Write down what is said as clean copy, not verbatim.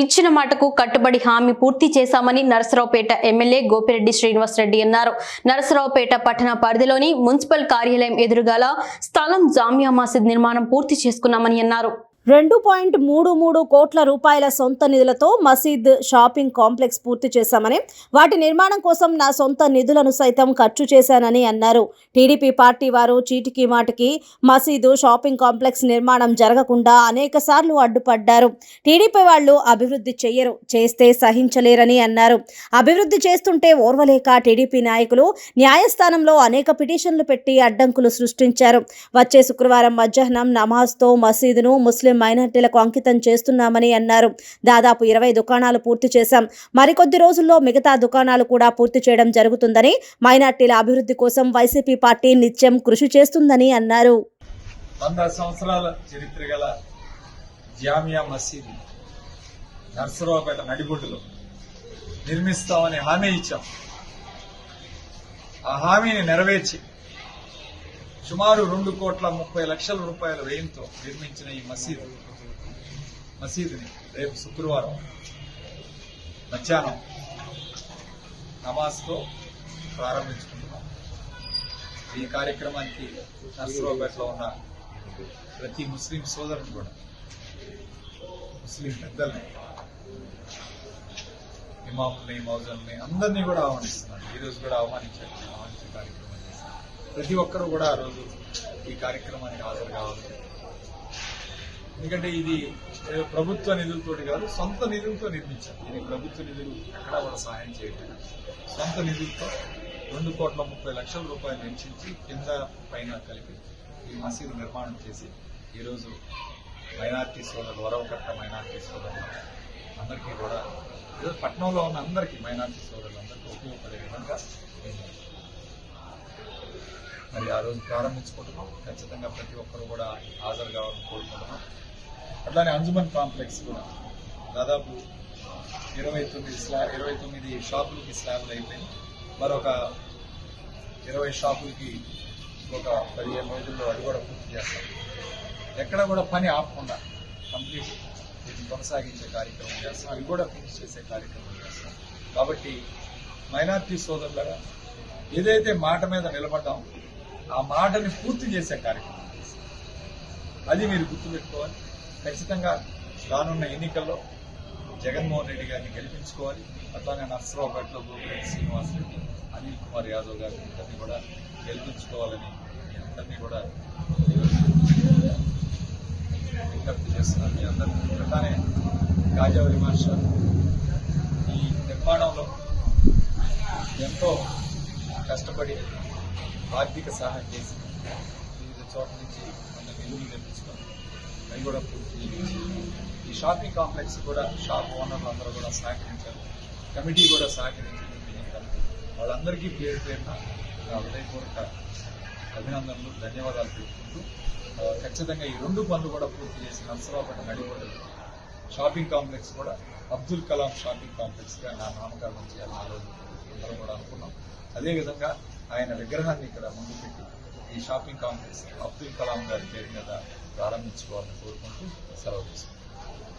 ఇచ్చిన మాటకు కట్టుబడి హామీ పూర్తి చేశామని నరసరావుపేట ఎమ్మెల్యే గోపిరెడ్డి శ్రీనివాసరెడ్డి అన్నారు. నరసరావుపేట పట్టణ పరిధిలోని మున్సిపల్ కార్యాలయం ఎదురుగాల స్థలం జామియా మసీద్ నిర్మాణం పూర్తి చేసుకున్నామని అన్నారు. 2.33 కోట్ల రూపాయల సొంత నిధులతో మసీద్ షాపింగ్ కాంప్లెక్స్ పూర్తి చేశామని, వాటి నిర్మాణం కోసం నా సొంత నిధులను సైతం ఖర్చు చేశానని అన్నారు. టీడీపీ పార్టీ వారు చీటికి మాటికి మసీదు షాపింగ్ కాంప్లెక్స్ నిర్మాణం జరగకుండా అనేకసార్లు అడ్డుపడ్డారు. టీడీపీ వాళ్ళు అభివృద్ధి చెయ్యరు, చేస్తే సహించలేరని అన్నారు. అభివృద్ధి చేస్తుంటే ఓర్వలేక టీడీపీ నాయకులు న్యాయస్థానంలో అనేక పిటిషన్లు పెట్టి అడ్డంకులు సృష్టించారు. వచ్చే శుక్రవారం మధ్యాహ్నం నమాజ్తో మసీదును ముస్లిం మైనార్టీలకు అంకితం చేస్తున్నామని అన్నారు. దాదాపు 20 దుకాణాలు పూర్తి చేశాం. మరికొద్ది రోజుల్లో మిగతా దుకాణాలు కూడా పూర్తి చేయడం జరుగుతుందని, మైనార్టీల అభివృద్ధి కోసం వైసీపీ పార్టీ నిత్యం కృషి చేస్తుందని అన్నారు. 100 సంవత్సరాల చరిత్ర గల జామియా మసీదు నర్సరావుపేట నడిబొడ్డులో నిర్మిస్తామని హామీ ఇచ్చాం. ఆ హామీని నెరవేర్చి సుమారు 2,30,00,000 రూపాయల వ్యయంతో నిర్మించిన ఈ మసీదుని రేపు శుక్రవారం మధ్యాహ్నం నమాజ్తో ప్రారంభించుకుంటున్నాం. ఈ కార్యక్రమానికి నర్సరావుపేటలో ఉన్న ప్రతి ముస్లిం సోదరుని కూడా, ముస్లిం పెద్దల్ని, ఇమాముల్ని, మౌజల్ని అందరినీ కూడా ఆహ్వానిస్తున్నాను. ఈరోజు కూడా ఆహ్వానించే కార్యక్రమం చేస్తాను. ప్రతి ఒక్కరూ కూడా ఆ రోజు ఈ కార్యక్రమానికి హాజరు కావాలి. ఎందుకంటే ఇది ప్రభుత్వ నిధులతో కాదు, సొంత నిధులతో నిర్మించారు. ఇది ప్రభుత్వ నిధులు ఎక్కడా కూడా సహాయం చేయలేదు. సొంత నిధులతో 2,30,00,000 రూపాయలు వెచ్చించి కింద పైన కలిపి ఈ మసీదు నిర్మాణం చేసి ఈరోజు మైనార్టీ సోదరులు, వరవకట్ట మైనార్టీ సోదరులు అందరికీ కూడా, ఈరోజు పట్టణంలో ఉన్న అందరికీ, మైనార్టీ సోదరులు అందరికీ ఉపయోగపడే విధంగా మరి ఆ రోజు ప్రారంభించుకుంటున్నాం. ఖచ్చితంగా ప్రతి ఒక్కరు కూడా హాజరు కావాలని కోరుకుంటున్నాం. అట్లానే అంజుమన్ కాంప్లెక్స్ కూడా దాదాపు 29 షాపులకి స్లాబ్లు అయిపోయింది. మరొక 20 షాపులకి ఒక 15 రోజుల్లో అది కూడా పూర్తి చేస్తాం. ఎక్కడ కూడా పని ఆపకుండా కంప్లీట్ కొనసాగించే కార్యక్రమం చేస్తాం. అవి కూడా ఫినిష్ చేసే కార్యక్రమం చేస్తాం. కాబట్టి మైనార్టీ సోదరులుగా ఏదైతే మాట మీద నిలబడ్డాం, ఆ మాటని పూర్తి చేసే కార్యక్రమం చేస్తాం. అది మీరు గుర్తుపెట్టుకోవాలి. ఖచ్చితంగా రానున్న ఎన్నికల్లో జగన్మోహన్ రెడ్డి గారిని గెలిపించుకోవాలి. అట్లానే నర్సరావుపేటలో గోపిరెడ్డి శ్రీనివాసరెడ్డి, అనిల్ కుమార్ యాదవ్ గారిని అందరినీ కూడా గెలిపించుకోవాలని అందరినీ కూడా విజ్ఞప్తి చేస్తున్నారు. మీ అందరినీ అట్లానే కాజా విమర్శ ఈ నిర్మాణంలో ఎంతో కష్టపడి ఆర్థిక సహాయం చేసి వివిధ చోట్ల నుంచి మన నిధులు తెప్పించుకొని అవి కూడా పూర్తి చేయించి ఈ షాపింగ్ కాంప్లెక్స్ కూడా షాప్ ఓనర్లు అందరూ కూడా సహకరించారు. కమిటీ కూడా సహకరించింది. వాళ్ళందరికీ పేరు పేరున హృదయపూర్వక అభినందనలు, ధన్యవాదాలు తెలుపుకుంటూ ఖచ్చితంగా ఈ 2 పనులు కూడా పూర్తి చేసి నర్సరావుపేట నడిబొడ్డు షాపింగ్ కాంప్లెక్స్ కూడా అబ్దుల్ కలాం షాపింగ్ కాంప్లెక్స్గా నా నామకరణం చేయాలని ఆ రోజు అందరం కూడా అనుకున్నాం. అదేవిధంగా ఆయన విగ్రహాన్ని ఇక్కడ ముందు పెట్టి ఈ షాపింగ్ కాంప్లెక్స్ అబ్దుల్ కలాం గారి పేరు మీద ప్రారంభించుకోవాలని కోరుకుంటూ సెలవు తీసుకుంటాం.